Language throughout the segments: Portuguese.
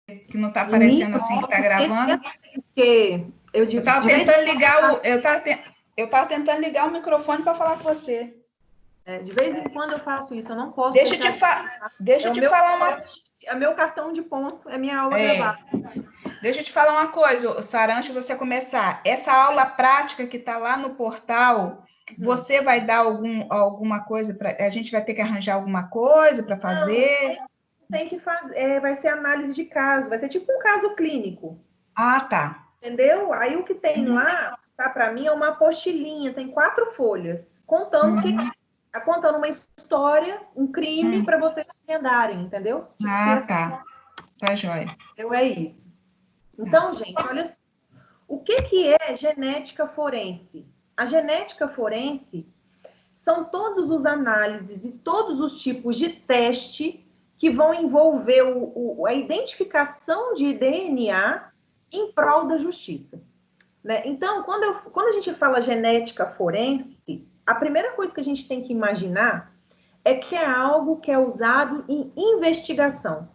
que não está aparecendo assim, que está gravando. Porque eu digo, estava tentando ligar eu estava tentando ligar o microfone para falar com você. De vez em quando eu faço isso, eu não posso Deixa eu te falar uma... É meu cartão de ponto, é minha aula gravada. Deixa eu te falar uma coisa, Sara, antes de você começar. Essa aula prática que está lá no portal, você vai dar alguma coisa para... A gente vai ter que arranjar alguma coisa para fazer? Não, tem que fazer, vai ser análise de caso, vai ser tipo um caso clínico. Ah, tá. Entendeu? Aí o que tem lá, tá, para mim, é uma apostilinha, tem 4 folhas, contando contando uma história, um crime, para vocês entenderem, entendeu? Tipo, tá. Tá jóia. Então, é isso. Então, gente, olha só. O que é genética forense? A genética forense são todos os análises e todos os tipos de teste que vão envolver a identificação de DNA em prol da justiça. Né? Então, quando a gente fala genética forense, a primeira coisa que a gente tem que imaginar é que é algo que é usado em investigação,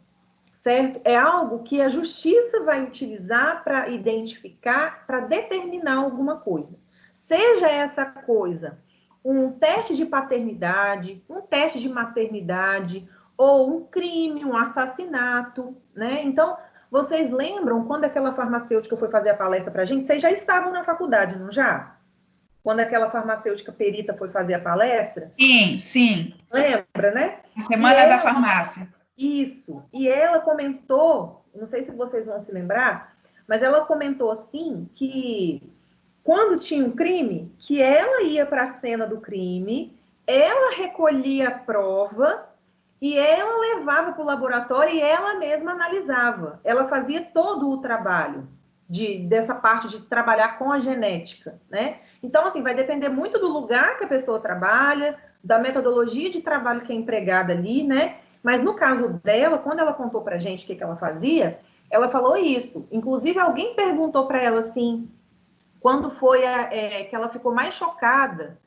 certo? É algo que a justiça vai utilizar para identificar, para determinar alguma coisa. Seja essa coisa um teste de paternidade, um teste de maternidade, ou um crime, um assassinato, né? Então, vocês lembram quando aquela farmacêutica foi fazer a palestra para a gente? Vocês já estavam na faculdade, não já? Quando aquela farmacêutica perita foi fazer a palestra? Sim. Lembra, né? A Semana da Farmácia. Isso. E ela comentou, não sei se vocês vão se lembrar, mas ela comentou assim que quando tinha um crime, que ela ia para a cena do crime, ela recolhia a prova e ela levava para o laboratório e ela mesma analisava. Ela fazia todo o trabalho dessa parte de trabalhar com a genética, né? Então, assim, vai depender muito do lugar que a pessoa trabalha, da metodologia de trabalho que é empregada ali, né? Mas no caso dela, quando ela contou para a gente o que ela fazia, ela falou isso. Inclusive, alguém perguntou para ela assim, quando foi que ela ficou mais chocada,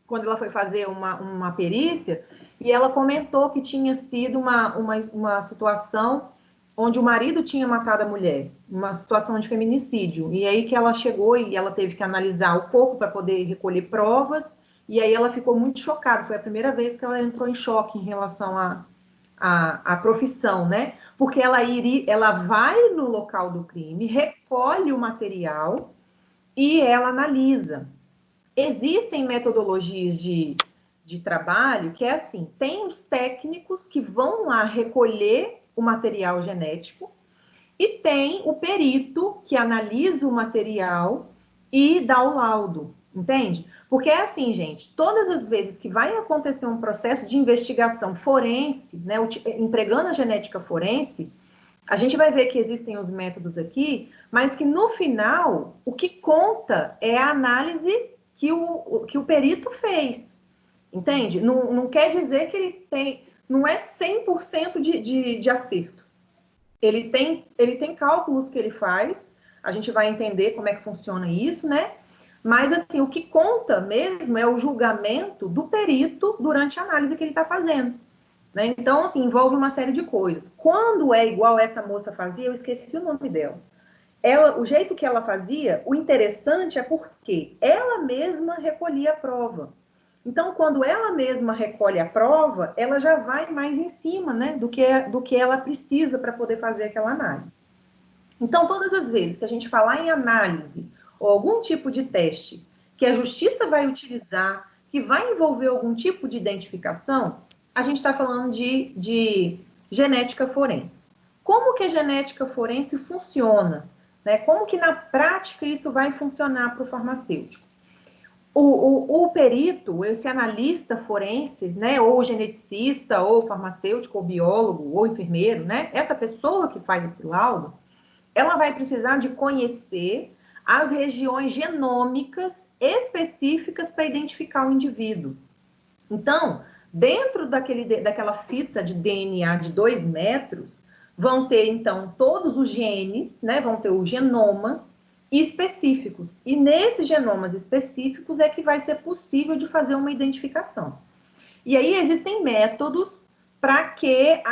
quando ela foi fazer uma perícia, e ela comentou que tinha sido uma situação onde o marido tinha matado a mulher, uma situação de feminicídio. E aí que ela chegou e ela teve que analisar o corpo para poder recolher provas, e aí ela ficou muito chocada. Foi a primeira vez que ela entrou em choque em relação à profissão, né? Porque ela vai no local do crime, recolhe o material e ela analisa. Existem metodologias de trabalho que é assim, tem os técnicos que vão lá recolher o material genético e tem o perito que analisa o material e dá o laudo, entende? Porque é assim, gente, todas as vezes que vai acontecer um processo de investigação forense, né, empregando a genética forense, a gente vai ver que existem os métodos aqui, mas que no final, o que conta é a análise que o perito fez, entende? Não quer dizer que ele tem, não é 100% de acerto. Ele tem cálculos que ele faz, a gente vai entender como é que funciona isso, né? Mas, assim, o que conta mesmo é o julgamento do perito durante a análise que ele está fazendo. Né? Então, assim, envolve uma série de coisas. Quando é igual essa moça fazia, eu esqueci o nome dela. O jeito que ela fazia, o interessante é porque ela mesma recolhia a prova. Então, quando ela mesma recolhe a prova, ela já vai mais em cima, né, do que ela precisa para poder fazer aquela análise. Então, todas as vezes que a gente falar em análise ou algum tipo de teste que a justiça vai utilizar, que vai envolver algum tipo de identificação, a gente está falando de genética forense. Como que a genética forense funciona? Né? Como que na prática isso vai funcionar para o farmacêutico? O perito, esse analista forense, né, ou geneticista, ou farmacêutico, ou biólogo, ou enfermeiro, né, essa pessoa que faz esse laudo, ela vai precisar de conhecer as regiões genômicas específicas para identificar o indivíduo. Então, dentro daquela fita de DNA de 2 metros, vão ter, então, todos os genes, né? Vão ter os genomas específicos. E nesses genomas específicos é que vai ser possível de fazer uma identificação. E aí existem métodos para que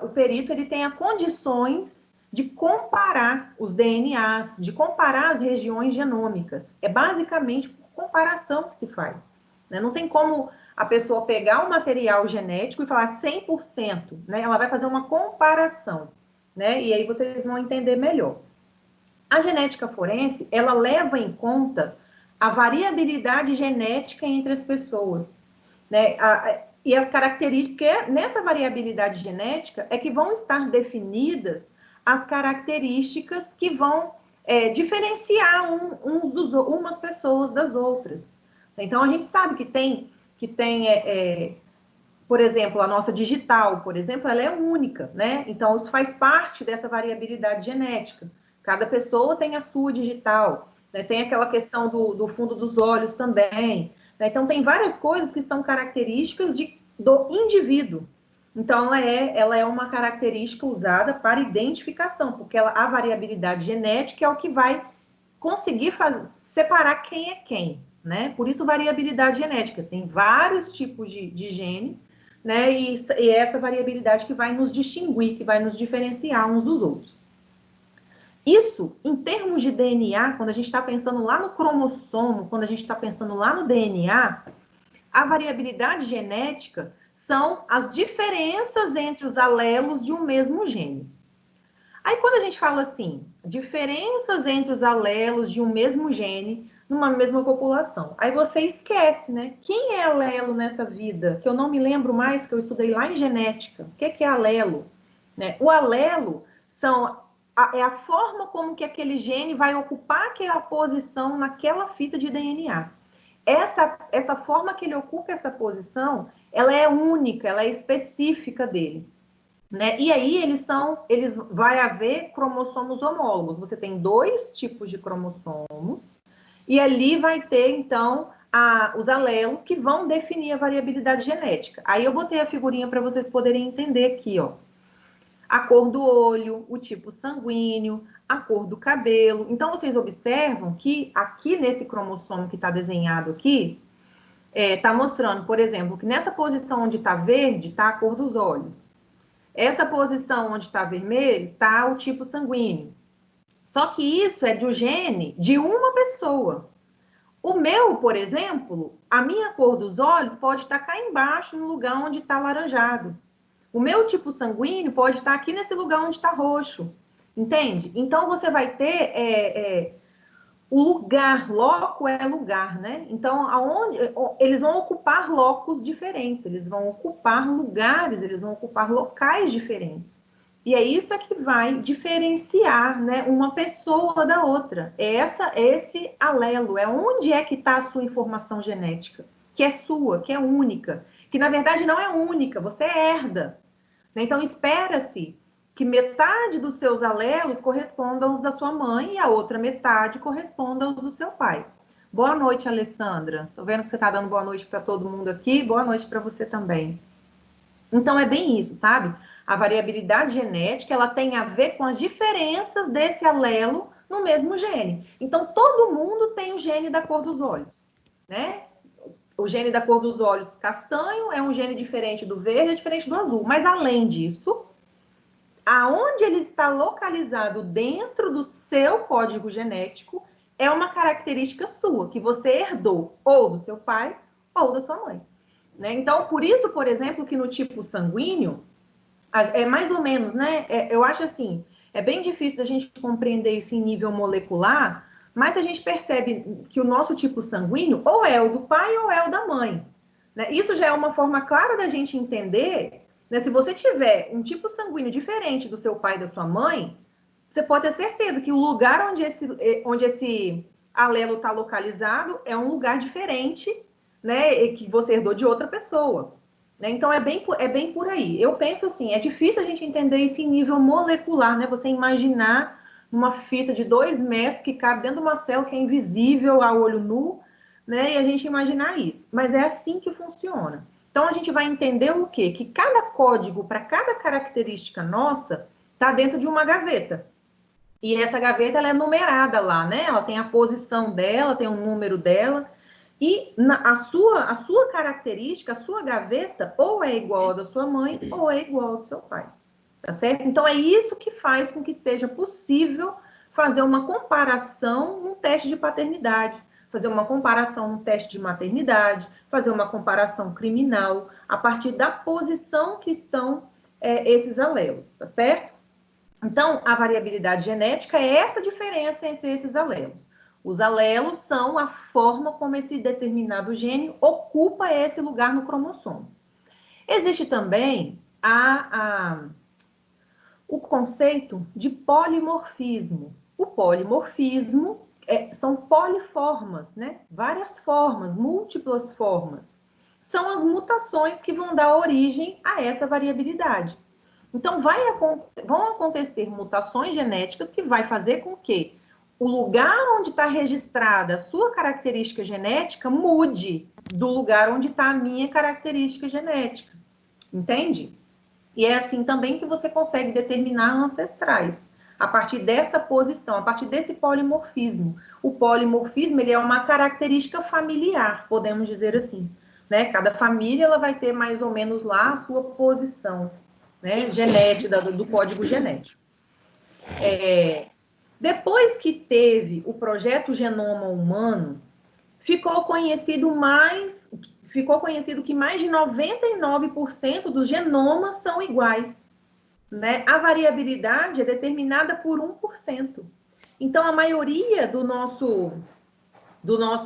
o perito ele tenha condições de comparar os DNAs, de comparar as regiões genômicas. É basicamente por comparação que se faz, né? Não tem como a pessoa pegar o material genético e falar 100%, né? Ela vai fazer uma comparação, né? E aí vocês vão entender melhor. A genética forense, ela leva em conta a variabilidade genética entre as pessoas, né? E as características, porque nessa variabilidade genética é que vão estar definidas as características que vão diferenciar umas pessoas das outras. Então, a gente sabe que tem por exemplo, a nossa digital, por exemplo, ela é única, né? Então, isso faz parte dessa variabilidade genética. Cada pessoa tem a sua digital, né? Tem aquela questão do fundo dos olhos também, né? Então, tem várias coisas que são características do indivíduo. Então, ela é uma característica usada para identificação, porque a variabilidade genética é o que vai conseguir separar quem é quem, né? Por isso, variabilidade genética. Tem vários tipos de gene, né? E essa variabilidade que vai nos distinguir, que vai nos diferenciar uns dos outros. Isso, em termos de DNA, quando a gente está pensando lá no cromossomo, quando a gente está pensando lá no DNA, a variabilidade genética são as diferenças entre os alelos de um mesmo gene. Aí, quando a gente fala assim, diferenças entre os alelos de um mesmo gene numa mesma população, aí você esquece, né? Quem é alelo nessa vida? Que eu não me lembro mais, que eu estudei lá em genética. O que é alelo? Né? O alelo é a forma como que aquele gene vai ocupar aquela posição naquela fita de DNA. Essa forma que ele ocupa essa posição, ela é única, ela é específica dele. Né? E aí vai haver cromossomos homólogos. Você tem 2 tipos de cromossomos e ali vai ter, então, os alelos que vão definir a variabilidade genética. Aí eu botei a figurinha para vocês poderem entender aqui, ó. A cor do olho, o tipo sanguíneo, a cor do cabelo. Então, vocês observam que aqui nesse cromossomo que está desenhado aqui, está mostrando, por exemplo, que nessa posição onde está verde, está a cor dos olhos. Essa posição onde está vermelho, está o tipo sanguíneo. Só que isso é do gene de uma pessoa. O meu, por exemplo, a minha cor dos olhos pode estar cá embaixo, no lugar onde está laranjado. O meu tipo sanguíneo pode estar aqui nesse lugar onde está roxo. Entende? Então, você vai ter o lugar, loco é lugar, né? Então, eles vão ocupar locos diferentes, eles vão ocupar lugares, eles vão ocupar locais diferentes. E é isso que vai diferenciar, né, uma pessoa da outra. Esse alelo, é onde é que está a sua informação genética, que é sua, que é única, que na verdade não é única, você herda. Então, espera-se que metade dos seus alelos correspondam aos da sua mãe e a outra metade corresponda aos do seu pai. Boa noite, Alessandra. Tô vendo que você está dando boa noite para todo mundo aqui. Boa noite para você também. Então, é bem isso, sabe? A variabilidade genética, ela tem a ver com as diferenças desse alelo no mesmo gene. Então, todo mundo tem o gene da cor dos olhos, né? O gene da cor dos olhos castanho é um gene diferente do verde, é diferente do azul. Mas, além disso, aonde ele está localizado dentro do seu código genético é uma característica sua, que você herdou ou do seu pai ou da sua mãe. Né? Então, por isso, por exemplo, que no tipo sanguíneo, é mais ou menos, né? Eu acho assim, é bem difícil da gente compreender isso em nível molecular, mas a gente percebe que o nosso tipo sanguíneo ou é o do pai ou é o da mãe. Né? Isso já é uma forma clara da gente entender, né? Se você tiver um tipo sanguíneo diferente do seu pai e da sua mãe, você pode ter certeza que o lugar onde esse alelo está localizado é um lugar diferente, né? Que você herdou de outra pessoa. Né? Então, é bem por aí. Eu penso assim, é difícil a gente entender isso em nível molecular, né? Você imaginar uma fita de 2 metros que cabe dentro de uma célula que é invisível a olho nu, né? E a gente imaginar isso. Mas é assim que funciona. Então, a gente vai entender o quê? Que cada código para cada característica nossa está dentro de uma gaveta. E essa gaveta, ela é numerada lá, né? Ela tem a posição dela, tem o número dela. E a sua característica, a sua gaveta, ou é igual à da sua mãe, ou é igual ao do seu pai. tá certo? Então, é isso que faz com que seja possível fazer uma comparação no teste de paternidade, fazer uma comparação no teste de maternidade, fazer uma comparação criminal, a partir da posição que estão esses alelos, tá certo? Então, a variabilidade genética é essa diferença entre esses alelos. Os alelos são a forma como esse determinado gene ocupa esse lugar no cromossomo. Existe também o conceito de polimorfismo. O polimorfismo são poliformas, né? Várias formas, múltiplas formas. São as mutações que vão dar origem a essa variabilidade. Então, vão acontecer mutações genéticas que vai fazer com que o lugar onde está registrada a sua característica genética mude do lugar onde está a minha característica genética. Entende? E é assim também que você consegue determinar ancestrais, a partir dessa posição, a partir desse polimorfismo. O polimorfismo, ele é uma característica familiar, podemos dizer assim, né? Cada família, ela vai ter mais ou menos lá a sua posição, né, genética, do código genético. Depois que teve o projeto Genoma Humano, ficou conhecido que mais de 99% dos genomas são iguais, né? A variabilidade é determinada por 1%. Então, a maioria do nosso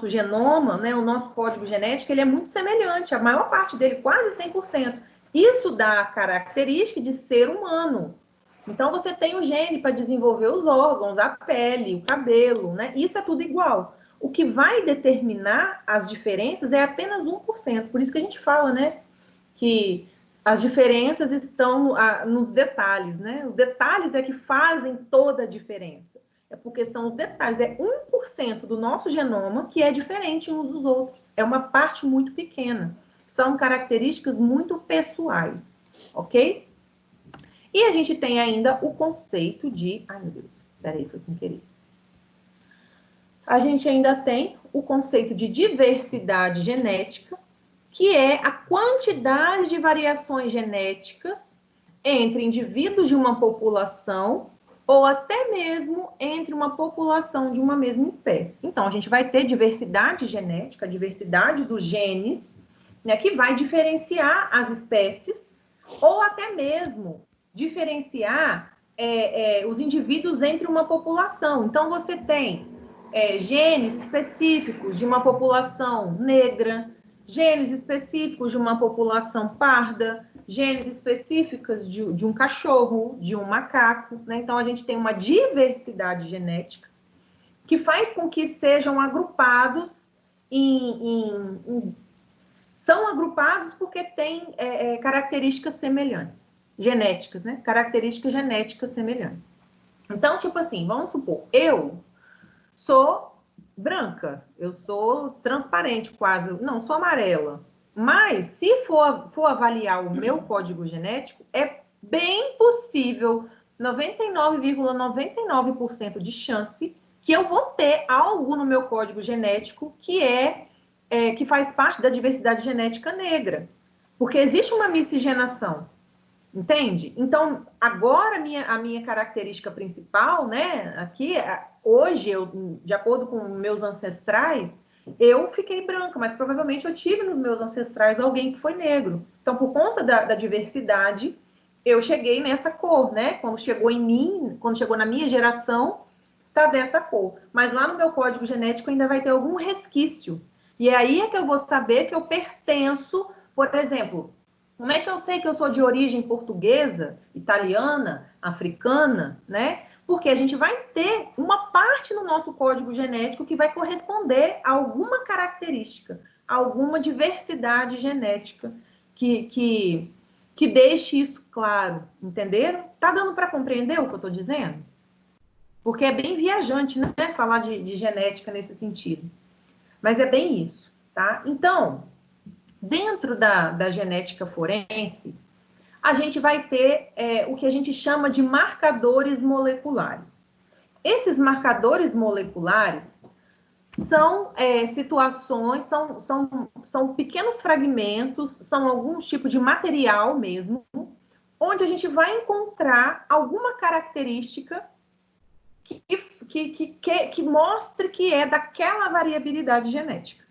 genoma, né, o nosso código genético, ele é muito semelhante, a maior parte dele, quase 100%. Isso dá a característica de ser humano. Então, você tem o gene para desenvolver os órgãos, a pele, o cabelo, né? Isso é tudo igual. O que vai determinar as diferenças é apenas 1%. Por isso que a gente fala, né, que as diferenças estão nos detalhes, né? Os detalhes é que fazem toda a diferença. É porque são os detalhes. É 1% do nosso genoma que é diferente uns dos outros. É uma parte muito pequena. São características muito pessoais, ok? E a gente tem ainda o conceito de... Ai, meu Deus, peraí, foi sem querer. A gente ainda tem o conceito de diversidade genética, que é a quantidade de variações genéticas entre indivíduos de uma população ou até mesmo entre uma população de uma mesma espécie. Então, a gente vai ter diversidade genética, a diversidade dos genes, né, que vai diferenciar as espécies ou até mesmo diferenciar os indivíduos entre uma população. Então, você tem genes específicos de uma população negra, genes específicos de uma população parda, genes específicos de um cachorro, de um macaco, né? Então, a gente tem uma diversidade genética que faz com que sejam agrupados são agrupados porque têm características semelhantes, genéticas, né? Características genéticas semelhantes. Então, tipo assim, vamos supor, eu sou branca, eu sou transparente quase, não, sou amarela. Mas, se for avaliar o meu código genético, é bem possível, 99,99% de chance, que eu vou ter algo no meu código genético que faz parte da diversidade genética negra. Porque existe uma miscigenação, entende? Então, agora a minha característica principal, né, aqui, hoje, de acordo com meus ancestrais, eu fiquei branca, mas provavelmente eu tive nos meus ancestrais alguém que foi negro. Então, por conta da diversidade, eu cheguei nessa cor, né? Quando chegou em mim, quando chegou na minha geração, tá dessa cor. Mas lá no meu código genético ainda vai ter algum resquício. E aí é que eu vou saber que eu pertenço, por exemplo, como é que eu sei que eu sou de origem portuguesa, italiana, africana, né? Porque a gente vai ter uma parte no nosso código genético que vai corresponder a alguma característica, a alguma diversidade genética que deixe isso claro, entenderam? Tá dando para compreender o que eu estou dizendo? Porque é bem viajante, né? Falar de genética nesse sentido. Mas é bem isso, tá? Então, dentro da genética forense, a gente vai ter o que a gente chama de marcadores moleculares. Esses marcadores moleculares são situações, são pequenos fragmentos, são algum tipo de material mesmo, onde a gente vai encontrar alguma característica que mostre que é daquela variabilidade genética.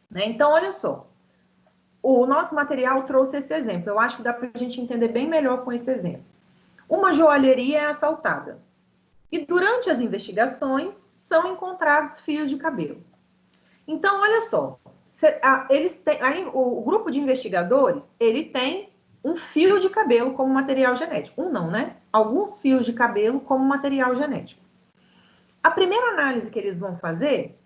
Né? Então, olha só, o nosso material trouxe esse exemplo. Eu acho que dá para a gente entender bem melhor com esse exemplo. Uma joalheria é assaltada. E durante as investigações, são encontrados fios de cabelo. Então, olha só, o grupo de investigadores, ele tem um fio de cabelo como material genético. Um não, né? Alguns fios de cabelo como material genético. A primeira análise que eles vão fazer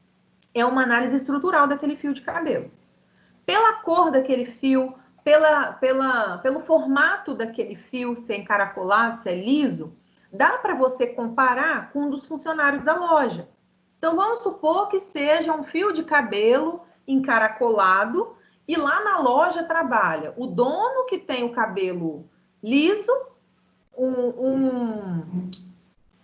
é uma análise estrutural daquele fio de cabelo. Pela cor daquele fio, pelo formato daquele fio, se é encaracolado, se é liso, dá para você comparar com um dos funcionários da loja. Então, vamos supor que seja um fio de cabelo encaracolado e lá na loja trabalha o dono que tem o cabelo liso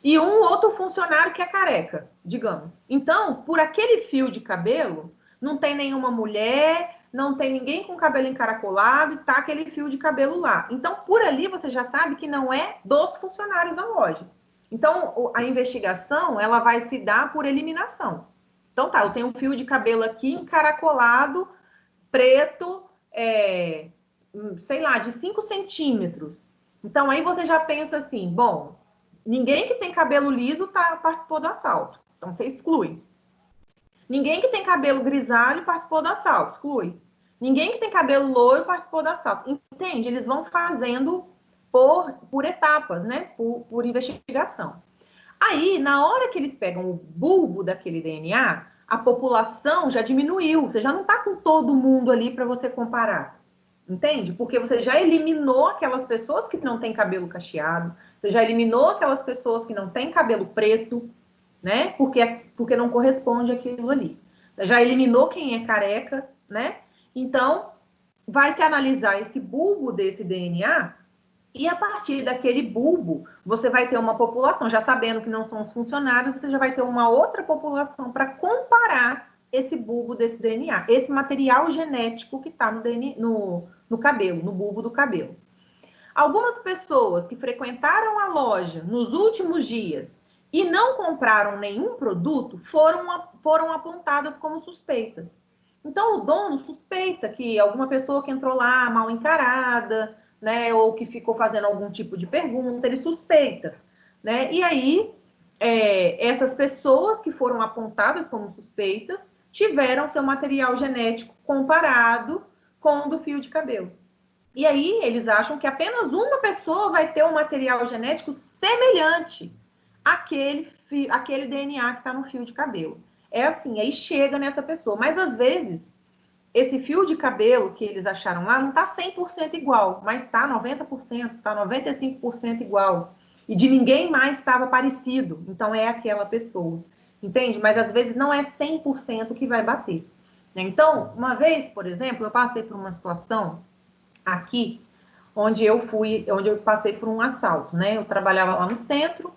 e um outro funcionário que é careca, digamos. Então, por aquele fio de cabelo, não tem nenhuma mulher, não tem ninguém com cabelo encaracolado e tá aquele fio de cabelo lá. Então, por ali você já sabe que não é dos funcionários da loja. Então, a investigação, ela vai se dar por eliminação. Então, tá, eu tenho um fio de cabelo aqui encaracolado, preto, sei lá, de 5 centímetros. Então, aí você já pensa assim, bom, ninguém que tem cabelo liso participou do assalto. Então, você exclui. Ninguém que tem cabelo grisalho participou do assalto. Exclui. Ninguém que tem cabelo loiro participou do assalto. Entende? Eles vão fazendo por etapas, né? Por investigação. Aí, na hora que eles pegam o bulbo daquele DNA, a população já diminuiu. Você já não está com todo mundo ali para você comparar. Entende? Porque você já eliminou aquelas pessoas que não têm cabelo cacheado, você já eliminou aquelas pessoas que não têm cabelo preto, né? Porque não corresponde àquilo ali. Já eliminou quem é careca, né? Então, vai se analisar esse bulbo desse DNA e a partir daquele bulbo, você vai ter uma população, já sabendo que não são os funcionários, você já vai ter uma outra população para comparar esse bulbo desse DNA, esse material genético que está no cabelo, no bulbo do cabelo. Algumas pessoas que frequentaram a loja nos últimos dias e não compraram nenhum produto foram apontadas como suspeitas. Então, o dono suspeita que alguma pessoa que entrou lá mal encarada, né, ou que ficou fazendo algum tipo de pergunta, ele suspeita, né? E aí, essas pessoas que foram apontadas como suspeitas tiveram seu material genético comparado com o do fio de cabelo. E aí, eles acham que apenas uma pessoa vai ter um material genético semelhante àquele DNA que está no fio de cabelo. É assim, aí chega nessa pessoa. Mas, às vezes, esse fio de cabelo que eles acharam lá não está 100% igual, mas está 90%, está 95% igual. E de ninguém mais estava parecido. Então, é aquela pessoa. Entende? Mas, às vezes, não é 100% que vai bater. Então, uma vez, por exemplo, eu passei por uma situação aqui, onde eu passei por um assalto, né? Eu trabalhava lá no centro,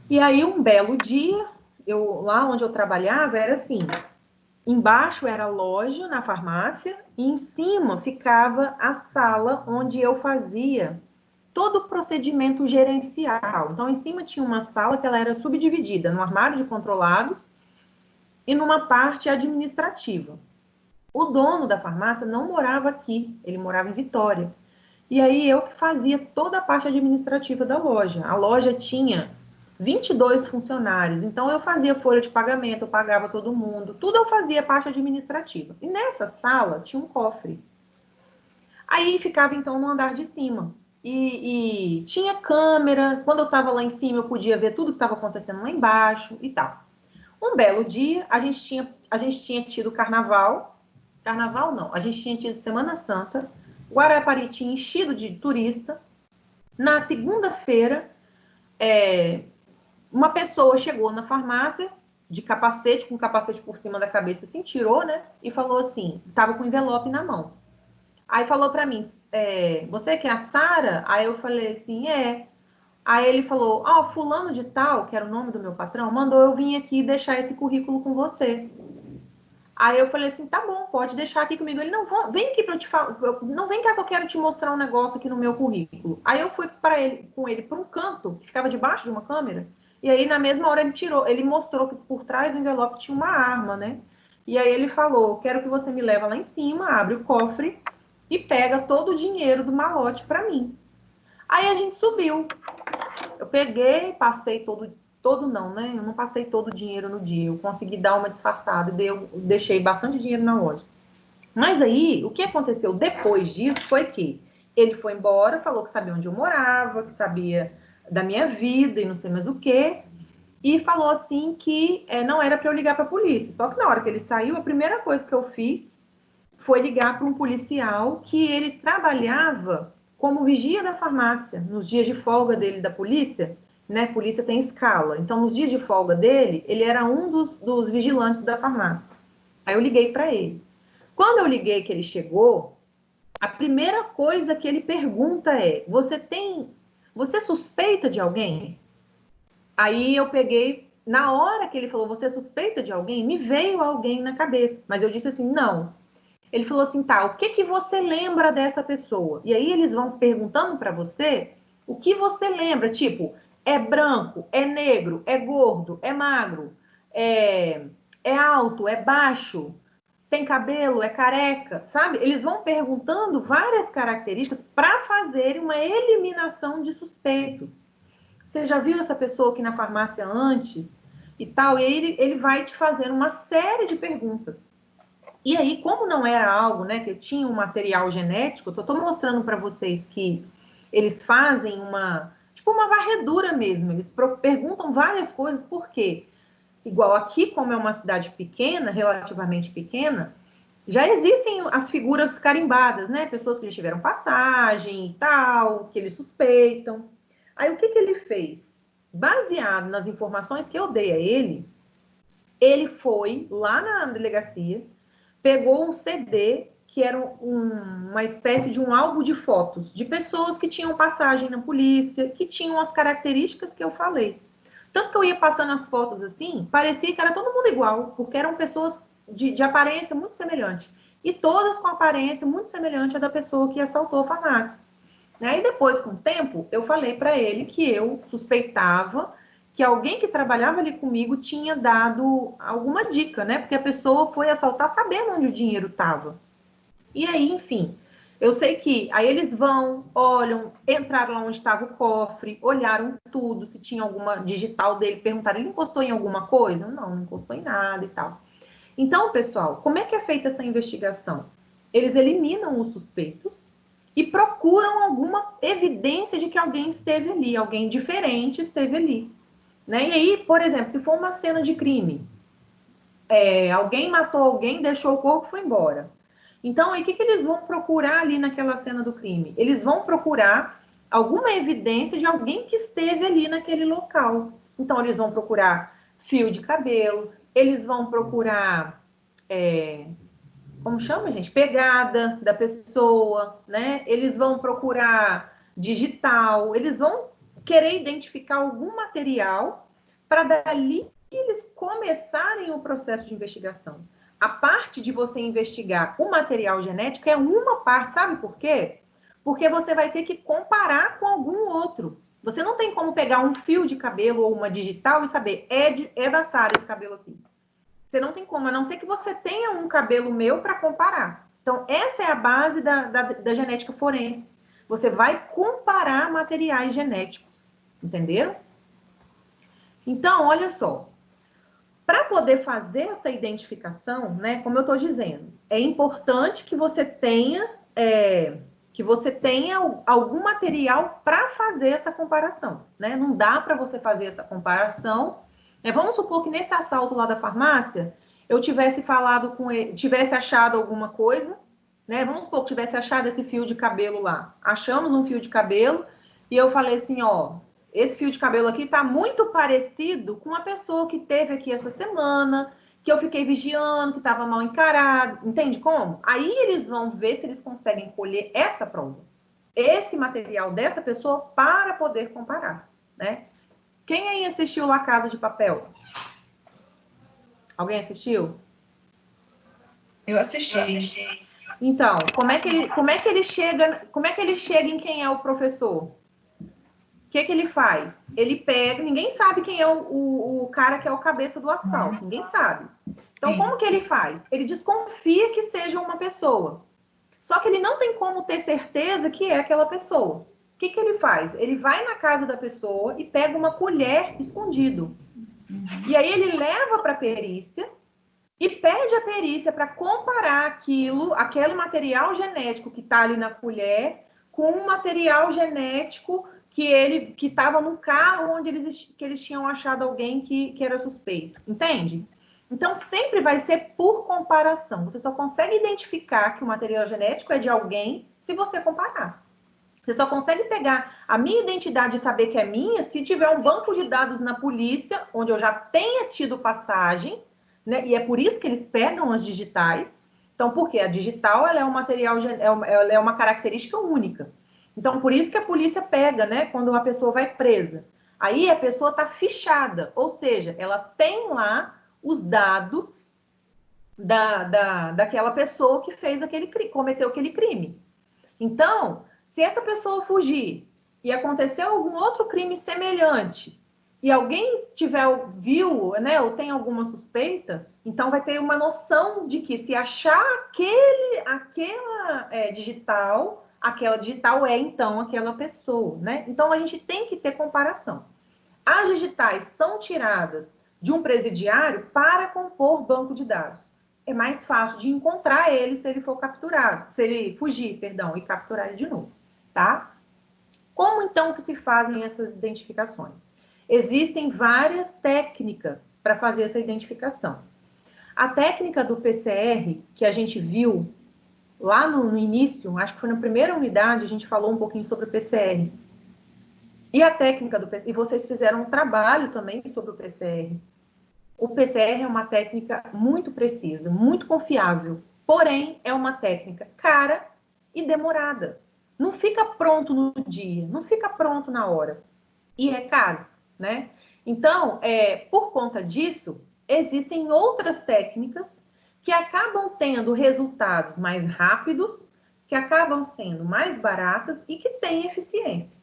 e aí um belo dia, lá onde eu trabalhava era assim, embaixo era a loja na farmácia, e em cima ficava a sala onde eu fazia todo o procedimento gerencial. Então, em cima tinha uma sala que ela era subdividida no armário de controlados e numa parte administrativa. O dono da farmácia não morava aqui, ele morava em Vitória. E aí eu que fazia toda a parte administrativa da loja. A loja tinha 22 funcionários, então eu fazia folha de pagamento, eu pagava todo mundo, tudo eu fazia parte administrativa. E nessa sala tinha um cofre. Aí ficava então no andar de cima. E tinha câmera, quando eu estava lá em cima eu podia ver tudo que estava acontecendo lá embaixo e tal. Um belo dia, a gente tinha tido carnaval não, a gente tinha tido Semana Santa, Guarapari tinha enchido de turista. Na segunda-feira, uma pessoa chegou na farmácia de capacete, com capacete por cima da cabeça, assim, tirou, né? E falou assim, tava com envelope na mão. Aí falou para mim, você que é a Sara? Aí eu falei assim, é. Aí ele falou, fulano de tal, que era o nome do meu patrão, mandou eu vir aqui deixar esse currículo com você. Aí eu falei assim, tá bom, pode deixar aqui comigo. Ele, não, vem aqui para eu te falar, não vem cá que eu quero te mostrar um negócio aqui no meu currículo. Aí eu fui com ele para um canto, que ficava debaixo de uma câmera, e aí na mesma hora ele mostrou que por trás do envelope tinha uma arma, né? E aí ele falou, quero que você me leve lá em cima, abre o cofre e pega todo o dinheiro do malote para mim. Aí a gente subiu. Eu peguei, passei todo não, né? Eu não passei todo o dinheiro no dia. Eu consegui dar uma disfarçada e deixei bastante dinheiro na loja. Mas aí, o que aconteceu depois disso foi que ele foi embora, falou que sabia onde eu morava, que sabia da minha vida e não sei mais o quê, e falou assim que não era para eu ligar para a polícia. Só que na hora que ele saiu, a primeira coisa que eu fiz foi ligar para um policial que ele trabalhava como vigia da farmácia, nos dias de folga dele da polícia, né? Polícia tem escala. Então, nos dias de folga dele, ele era um dos vigilantes da farmácia. Aí eu liguei para ele. Quando eu liguei que ele chegou, a primeira coisa que ele pergunta é: você suspeita de alguém? Aí eu peguei, na hora que ele falou, você suspeita de alguém? Me veio alguém na cabeça, mas eu disse assim, não. Ele falou assim, tá, o que você lembra dessa pessoa? E aí eles vão perguntando para você o que você lembra, tipo, é branco, é negro, é gordo, é magro, é alto, é baixo, tem cabelo, é careca, sabe? Eles vão perguntando várias características para fazer uma eliminação de suspeitos. Você já viu essa pessoa aqui na farmácia antes e tal? E aí ele vai te fazendo uma série de perguntas. E aí, como não era algo, né, que tinha um material genético, eu estou mostrando para vocês que eles fazem tipo uma varredura mesmo, eles perguntam várias coisas, por quê? Igual aqui, como é uma cidade pequena, relativamente pequena, já existem as figuras carimbadas, né, pessoas que já tiveram passagem e tal, que eles suspeitam. Aí, o que ele fez? Baseado nas informações que eu dei a ele foi lá na delegacia, pegou um CD que era uma espécie de um álbum de fotos de pessoas que tinham passagem na polícia, que tinham as características que eu falei. Tanto que eu ia passando as fotos assim, parecia que era todo mundo igual, porque eram pessoas de aparência muito semelhante. E todas com aparência muito semelhante à da pessoa que assaltou a farmácia. Né? E depois, com o tempo, eu falei para ele que eu suspeitava que alguém que trabalhava ali comigo tinha dado alguma dica, né? Porque a pessoa foi assaltar sabendo onde o dinheiro estava. E aí, enfim, eu sei que aí eles vão, olham, entraram lá onde estava o cofre, olharam tudo, se tinha alguma digital dele, perguntaram, ele encostou em alguma coisa? Não encostou em nada e tal. Então, pessoal, como é que é feita essa investigação? Eles eliminam os suspeitos e procuram alguma evidência de que alguém esteve ali, alguém diferente esteve ali. Né? E aí, por exemplo, se for uma cena de crime, alguém matou alguém, deixou o corpo e foi embora. Então, aí, o que eles vão procurar ali naquela cena do crime? Eles vão procurar alguma evidência de alguém que esteve ali naquele local. Então, eles vão procurar fio de cabelo, eles vão procurar, como chama, gente? Pegada da pessoa, né? Eles vão procurar digital, eles vão querer identificar algum material para dali eles começarem o processo de investigação. A parte de você investigar o material genético é uma parte, sabe por quê? Porque você vai ter que comparar com algum outro. Você não tem como pegar um fio de cabelo ou uma digital e saber, é da Sara esse cabelo aqui. Você não tem como, a não ser que você tenha um cabelo meu para comparar. Então, essa é a base da genética forense. Você vai comparar materiais genéticos, entenderam? Então, olha só, para poder fazer essa identificação, né, como eu estou dizendo, é importante que você tenha algum material para fazer essa comparação, né? Não dá para você fazer essa comparação. Vamos supor que nesse assalto lá da farmácia eu tivesse falado com ele, tivesse achado alguma coisa, né? Vamos supor que tivesse achado esse fio de cabelo lá. Achamos um fio de cabelo e eu falei assim, ó, esse fio de cabelo aqui tá muito parecido com uma pessoa que teve aqui essa semana, que eu fiquei vigiando, que estava mal encarado, entende como? Aí eles vão ver se eles conseguem colher essa prova, esse material dessa pessoa para poder comparar, né? Quem aí assistiu La Casa de Papel? Alguém assistiu? Eu assisti. Então, como é que ele chega em quem é o professor? O que ele faz? Ele pega, ninguém sabe quem é o cara que é o cabeça do assalto, ninguém sabe. Então, Sim. como que ele faz? Ele desconfia que seja uma pessoa. Só que ele não tem como ter certeza que é aquela pessoa. O que ele faz? Ele vai na casa da pessoa e pega uma colher escondido. E aí ele leva para a perícia e pede a perícia para comparar aquele material genético que está ali na colher, com o material genético que estava no carro onde eles tinham achado alguém que era suspeito. Entende? Então, sempre vai ser por comparação. Você só consegue identificar que o material genético é de alguém se você comparar. Você só consegue pegar a minha identidade e saber que é minha se tiver um banco de dados na polícia, onde eu já tenha tido passagem, né? E é por isso que eles pegam as digitais. Então, porque a digital ela é um material, ela é uma característica única. Então, por isso que a polícia pega, né? Quando a pessoa vai presa. Aí a pessoa está fichada, ou seja, ela tem lá os dados daquela pessoa que fez cometeu aquele crime. Então, se essa pessoa fugir e aconteceu algum outro crime semelhante e alguém viu, né, ou tem alguma suspeita, então vai ter uma noção de que se achar aquela digital é então aquela pessoa, né? Então a gente tem que ter comparação. As digitais são tiradas de um presidiário para compor banco de dados. É mais fácil de encontrar ele se ele for capturado, se ele fugir, perdão, e capturar ele de novo, tá? Como então que se fazem essas identificações? Existem várias técnicas para fazer essa identificação. A técnica do PCR, que a gente viu lá no início, acho que foi na primeira unidade, a gente falou um pouquinho sobre o PCR. E a técnica do PCR, e vocês fizeram um trabalho também sobre o PCR. O PCR é uma técnica muito precisa, muito confiável, porém é uma técnica cara e demorada. Não fica pronto no dia, não fica pronto na hora. E é caro, né? Então, por conta disso, existem outras técnicas que acabam tendo resultados mais rápidos, que acabam sendo mais baratas e que têm eficiência,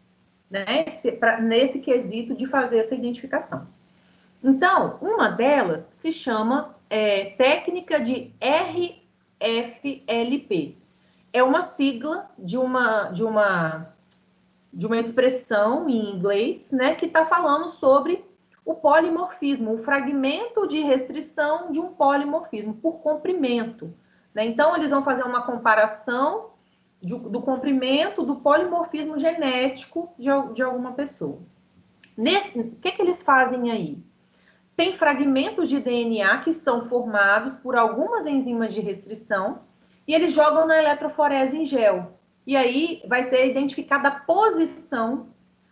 né? Nesse quesito de fazer essa identificação. Então, uma delas se chama técnica de RFLP. É uma sigla de uma expressão em inglês, né, que está falando sobre o polimorfismo, o fragmento de restrição de um polimorfismo por comprimento, né? Então, eles vão fazer uma comparação do comprimento do polimorfismo genético de alguma pessoa. O que eles fazem aí? Tem fragmentos de DNA que são formados por algumas enzimas de restrição e eles jogam na eletroforese em gel. E aí vai ser identificada a posição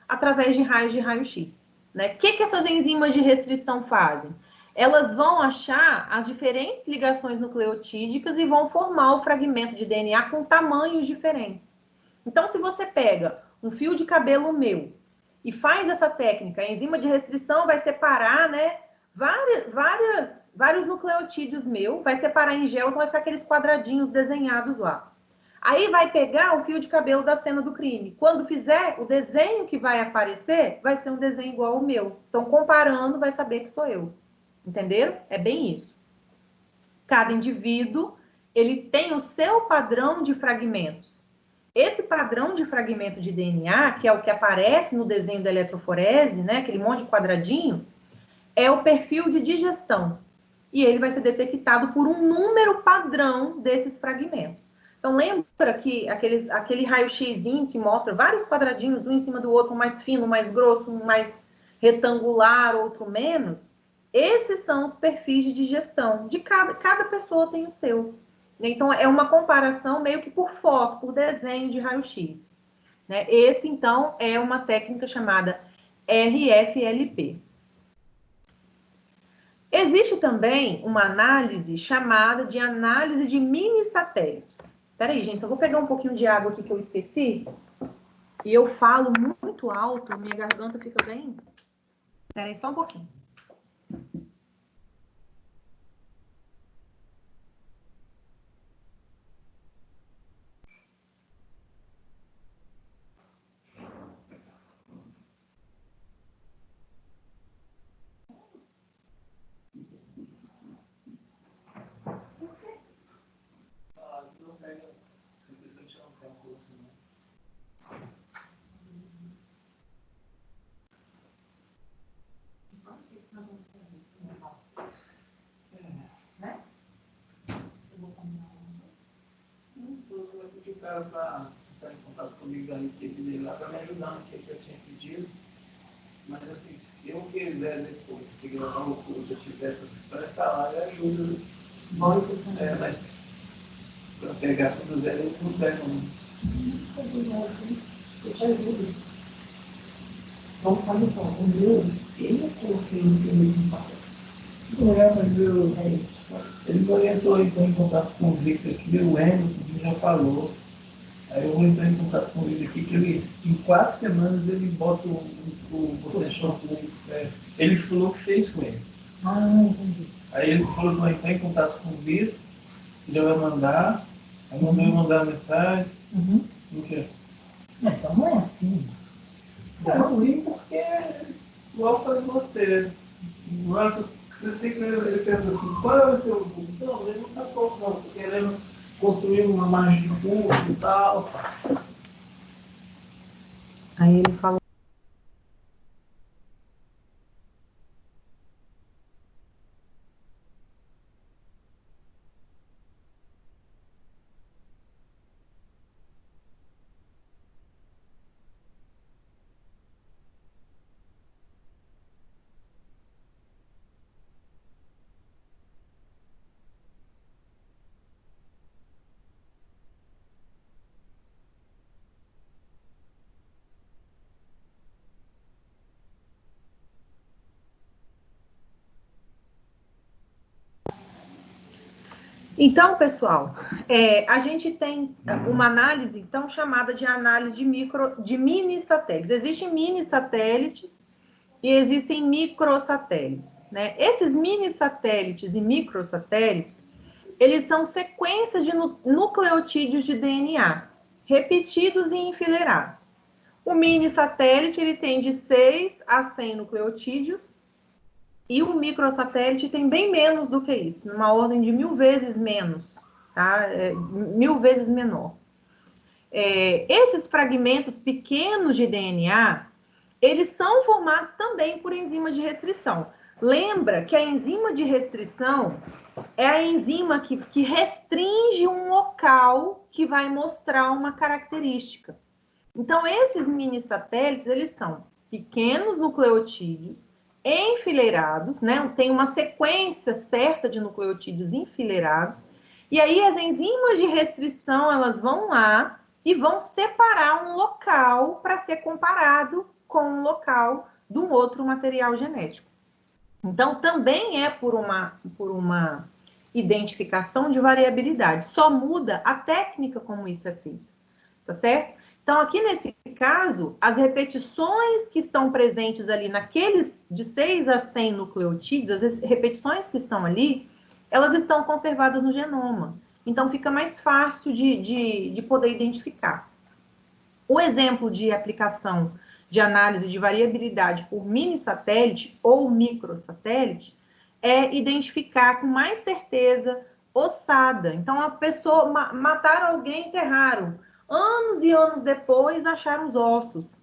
através de raios de raio-x. Né? O que essas enzimas de restrição fazem? Elas vão achar as diferentes ligações nucleotídicas e vão formar o fragmento de DNA com tamanhos diferentes. Então, se você pega um fio de cabelo meu e faz essa técnica, a enzima de restrição vai separar, né, vários nucleotídeos meu, vai separar em gel, então vai ficar aqueles quadradinhos desenhados lá. Aí vai pegar o fio de cabelo da cena do crime. Quando fizer, o desenho que vai aparecer vai ser um desenho igual ao meu. Então, comparando, vai saber que sou eu. Entenderam? É bem isso. Cada indivíduo, ele tem o seu padrão de fragmentos. Esse padrão de fragmento de DNA, que é o que aparece no desenho da eletroforese, né, aquele monte de quadradinho, é o perfil de digestão. E ele vai ser detectado por um número padrão desses fragmentos. Então, lembra que aquele raio-xzinho que mostra vários quadradinhos, um em cima do outro, um mais fino, um mais grosso, um mais retangular, outro menos? Esses são os perfis de digestão. Cada pessoa tem o seu. Então, é uma comparação meio que por foto, por desenho de raio-x. Né? Esse, então, é uma técnica chamada RFLP. Existe também uma análise chamada de análise de mini-satélites. Espera aí, gente, só vou pegar um pouquinho de água aqui que eu esqueci. E eu falo muito alto, minha garganta fica bem... Espera aí, só um pouquinho. cara para entrar em contato comigo da equipe dele lá para me ajudar no que eu tinha pedido. Mas assim, se eu quiser depois que gravar o curso, eu tiver para instalar, eu ajudo. Mas para pegar assim do zero, eles não pegam. Eu te ajudo. Então, olha só, o meu, eu coloquei no primeiro papel. Mas ele me orientou a entrar em contato com o Victor aqui, o Emerson, que já falou. Aí eu vou entrar em contato com ele aqui, que ele, em 4 semanas ele bota você ele falou que fez com ele. Entendi. Aí ele falou que vai entrar em contato com o Victor, que já vai mandar, aí mandou eu mandar a mensagem. Não quer. Então não é assim. É assim porque, igual eu falei com você, eu sei que ele pergunta assim, qual é o seu grupo? Não, ele não está pouco não, estou querendo construir uma margem de curso e tal. Aí ele falou. Então, pessoal, a gente tem uma análise, então, chamada de análise de mini satélites. Existem mini satélites e existem microsatélites, né? Esses mini satélites e microsatélites, eles são sequências de nucleotídeos de DNA, repetidos e enfileirados. O mini satélite, ele tem de 6 a 100 nucleotídeos, e o microsatélite tem bem menos do que isso, numa ordem de 1000 vezes menos, tá? 1000 vezes menor. Esses fragmentos pequenos de DNA, eles são formados também por enzimas de restrição. Lembra que a enzima de restrição é a enzima que restringe um local que vai mostrar uma característica. Então, esses mini satélites, eles são pequenos nucleotídeos enfileirados, né? Tem uma sequência certa de nucleotídeos enfileirados, e aí as enzimas de restrição, elas vão lá e vão separar um local para ser comparado com um local de um outro material genético. Então, também é por uma identificação de variabilidade. Só muda a técnica como isso é feito, tá certo? Então, aqui nesse caso, as repetições que estão presentes ali naqueles de 6 a 100 nucleotídeos, as repetições que estão ali, elas estão conservadas no genoma. Então, fica mais fácil de poder identificar. O exemplo de aplicação de análise de variabilidade por mini satélite ou microsatélite é identificar com mais certeza ossada. Então, a pessoa mataram alguém e enterraram. Anos e anos depois, acharam os ossos.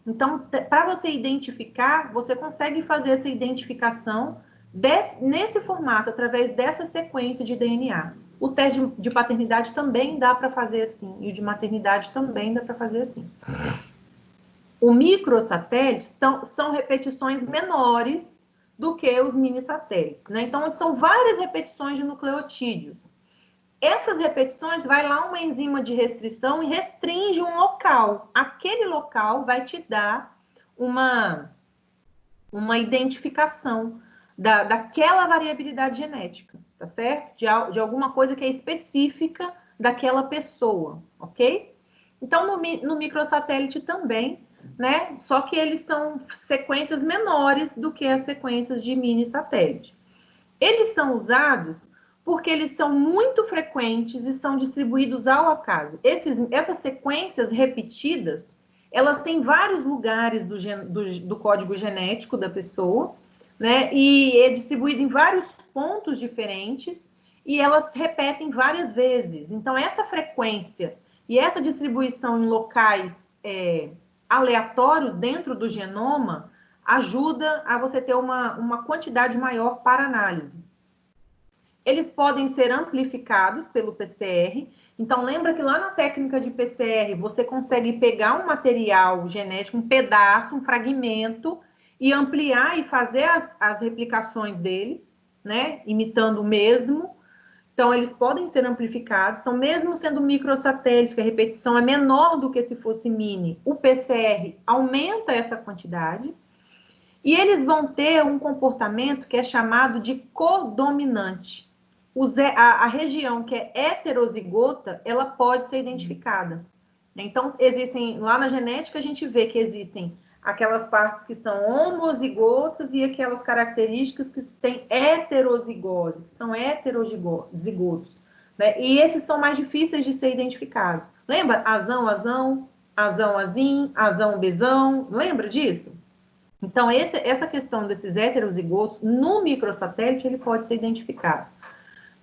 Então, para você identificar, você consegue fazer essa identificação nesse formato, através dessa sequência de DNA. O teste de paternidade também dá para fazer assim, e o de maternidade também dá para fazer assim. O microsatélite são repetições menores do que os mini satélites, né? Então, são várias repetições de nucleotídeos. Essas repetições, vai lá uma enzima de restrição e restringe um local. Aquele local vai te dar uma identificação daquela variabilidade genética, tá certo? De alguma coisa que é específica daquela pessoa, ok? Então, no microsatélite também, né? Só que eles são sequências menores do que as sequências de mini satélite. Eles são usados porque eles são muito frequentes e são distribuídos ao acaso. Essas sequências repetidas, elas têm vários lugares do código genético da pessoa, né? E é distribuído em vários pontos diferentes e elas repetem várias vezes. Então, essa frequência e essa distribuição em locais aleatórios dentro do genoma ajuda a você ter uma quantidade maior para análise. Eles podem ser amplificados pelo PCR, Então, lembra que lá na técnica de PCR, você consegue pegar um material genético, um pedaço, um fragmento, e ampliar e fazer as replicações dele, né? Imitando o mesmo. Então, eles podem ser amplificados. Então, mesmo sendo microsatélites, que a repetição é menor do que se fosse mini, o PCR aumenta essa quantidade. E eles vão ter um comportamento que é chamado de codominante. A região que é heterozigota, ela pode ser identificada. Então, existem, lá na genética, a gente vê que existem aquelas partes que são homozigotas e aquelas características que têm heterozigose, que são heterozigotos, né? E esses são mais difíceis de ser identificados. Lembra? Azão, azão, azão, azim, azão, bezão. Lembra disso? Então, essa questão desses heterozigotos, no microsatélite, ele pode ser identificado,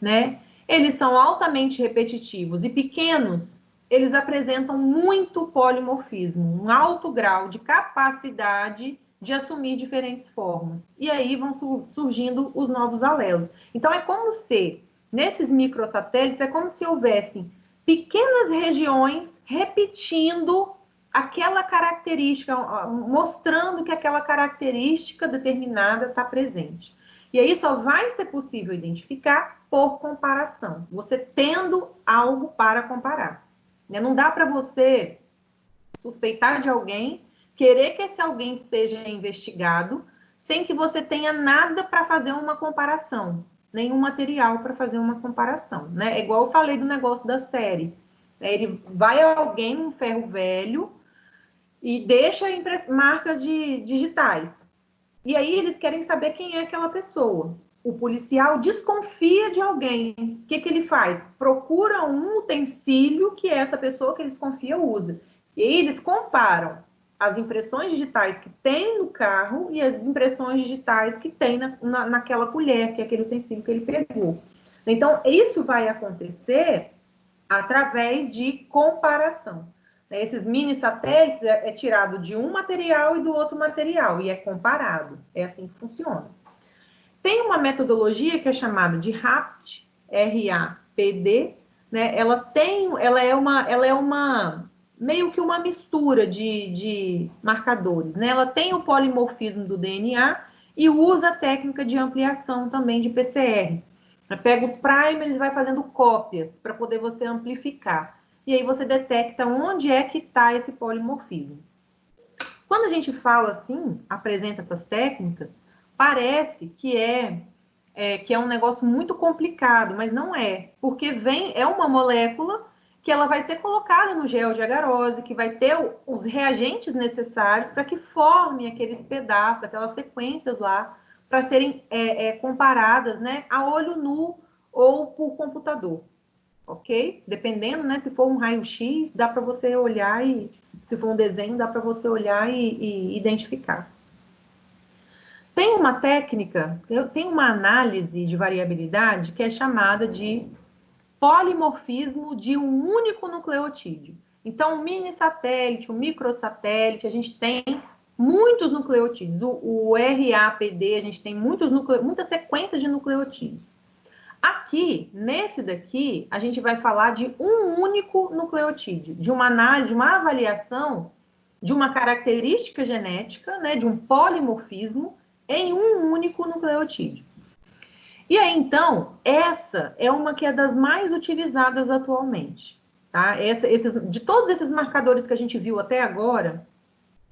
né? Eles são altamente repetitivos e pequenos, eles apresentam muito polimorfismo, um alto grau de capacidade de assumir diferentes formas. E aí vão surgindo os novos alelos. Então, é como se, nesses microsatélites, é como se houvessem pequenas regiões repetindo aquela característica, mostrando que aquela característica determinada está presente. E aí só vai ser possível identificar por comparação, você tendo algo para comparar. Não dá para você suspeitar de alguém, querer que esse alguém seja investigado, sem que você tenha nada para fazer uma comparação, nenhum material para fazer uma comparação, né? É igual eu falei do negócio da série. Ele vai a alguém, um ferro velho, e deixa marcas digitais. E aí eles querem saber quem é aquela pessoa. O policial desconfia de alguém. O que ele faz? Procura um utensílio que essa pessoa que ele desconfia usa. E aí eles comparam as impressões digitais que tem no carro e as impressões digitais que tem naquela colher, que é aquele utensílio que ele pegou. Então, isso vai acontecer através de comparação. Esses mini satélites é tirado de um material e do outro material, e é comparado. É assim que funciona. Tem uma metodologia que é chamada de RAPD, R-A-P-D, né? Ela é uma meio que uma mistura de marcadores, né? Ela tem o polimorfismo do DNA e usa a técnica de ampliação também de PCR. Pega os primers e vai fazendo cópias para poder você amplificar. E aí você detecta onde é que está esse polimorfismo. Quando a gente fala assim, apresenta essas técnicas, parece que é um negócio muito complicado, mas não é. Porque é uma molécula que ela vai ser colocada no gel de agarose, que vai ter os reagentes necessários para que forme aqueles pedaços, aquelas sequências lá, para serem comparadas, né, a olho nu ou por computador. Ok? Dependendo, né? Se for um raio-x, dá para você olhar e... Se for um desenho, dá para você olhar e identificar. Tem uma técnica, tem uma análise de variabilidade que é chamada de polimorfismo de um único nucleotídeo. Então, o mini satélite, o microsatélite, a gente tem muitos nucleotídeos. O RAPD, a gente tem muitas sequências de nucleotídeos. Aqui, nesse daqui, a gente vai falar de um único nucleotídeo, de uma análise, de uma avaliação de uma característica genética, né, de um polimorfismo em um único nucleotídeo. E aí, então, essa é uma que é das mais utilizadas atualmente, tá? De todos esses marcadores que a gente viu até agora,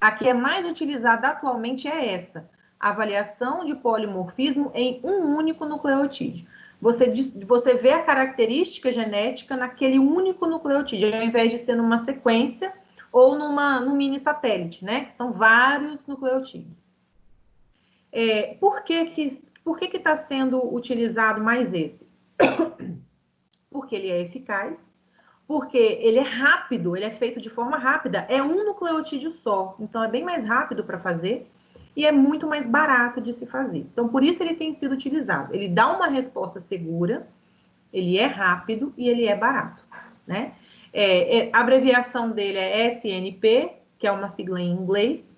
a que é mais utilizada atualmente é essa, a avaliação de polimorfismo em um único nucleotídeo. Você vê a característica genética naquele único nucleotídeo, ao invés de ser numa sequência ou num mini satélite, né? Que são vários nucleotídeos. Por que está sendo utilizado mais esse? Porque ele é eficaz, porque ele é rápido, ele é feito de forma rápida, é um nucleotídeo só, então é bem mais rápido para fazer e é muito mais barato de se fazer. Então, por isso ele tem sido utilizado. Ele dá uma resposta segura, ele é rápido e ele é barato, né? A abreviação dele é SNP, que é uma sigla em inglês,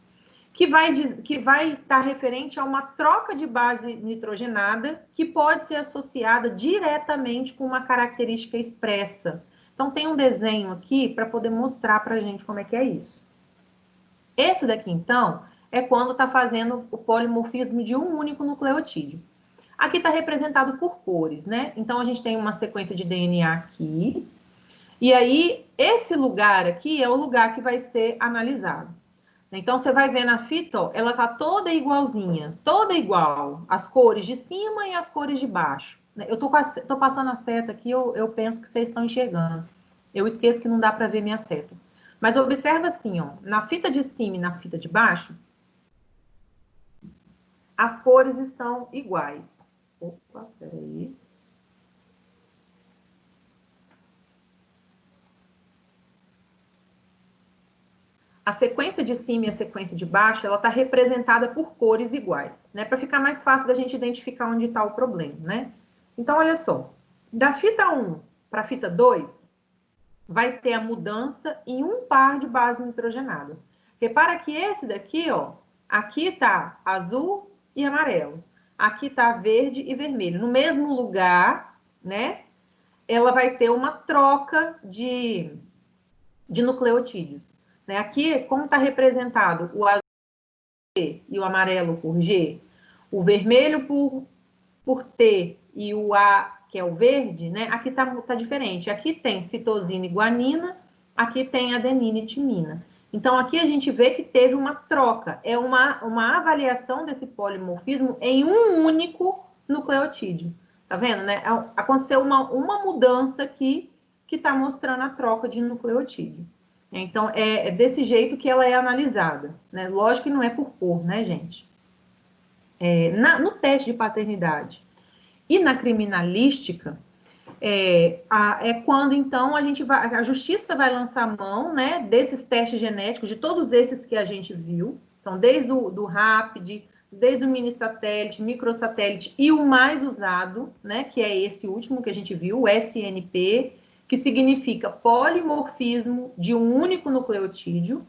que vai estar referente a uma troca de base nitrogenada que pode ser associada diretamente com uma característica expressa. Então, tem um desenho aqui para poder mostrar para a gente como é que é isso. Esse daqui, então, é quando está fazendo o polimorfismo de um único nucleotídeo. Aqui está representado por cores, né? Então, a gente tem uma sequência de DNA aqui. E aí, esse lugar aqui é o lugar que vai ser analisado. Então, você vai ver na fita, ó, ela tá toda igualzinha, toda igual. As cores de cima e as cores de baixo. Eu tô passando a seta aqui, eu penso que vocês estão enxergando. Eu esqueço que não dá para ver minha seta. Mas observa assim, ó, na fita de cima e na fita de baixo, as cores estão iguais. Opa, peraí. A sequência de cima e a sequência de baixo, ela está representada por cores iguais, né? Para ficar mais fácil da gente identificar onde está o problema, né? Então, olha só. Da fita 1 para a fita 2, vai ter a mudança em um par de base nitrogenada. Repara que esse daqui, ó, aqui tá azul e amarelo. Aqui tá verde e vermelho. No mesmo lugar, né? Ela vai ter uma troca de nucleotídeos. Né? Aqui, como está representado o azul T e o amarelo por G, o vermelho por T e o A, que é o verde, né? Aqui tá diferente. Aqui tem citosina e guanina, aqui tem adenina e timina. Então, aqui a gente vê que teve uma troca. É uma avaliação desse polimorfismo em um único nucleotídeo. Tá vendo, né? Aconteceu uma mudança aqui que está mostrando a troca de nucleotídeo. Então, é desse jeito que ela é analisada, né? Lógico que não é por cor, né, gente? No teste de paternidade e na criminalística, é quando, então, a justiça vai lançar mão, né, desses testes genéticos, de todos esses que a gente viu. Então, desde o RAPID, desde o mini-satélite, microsatélite e o mais usado, né, que é esse último que a gente viu, o SNP, que significa polimorfismo de um único nucleotídeo.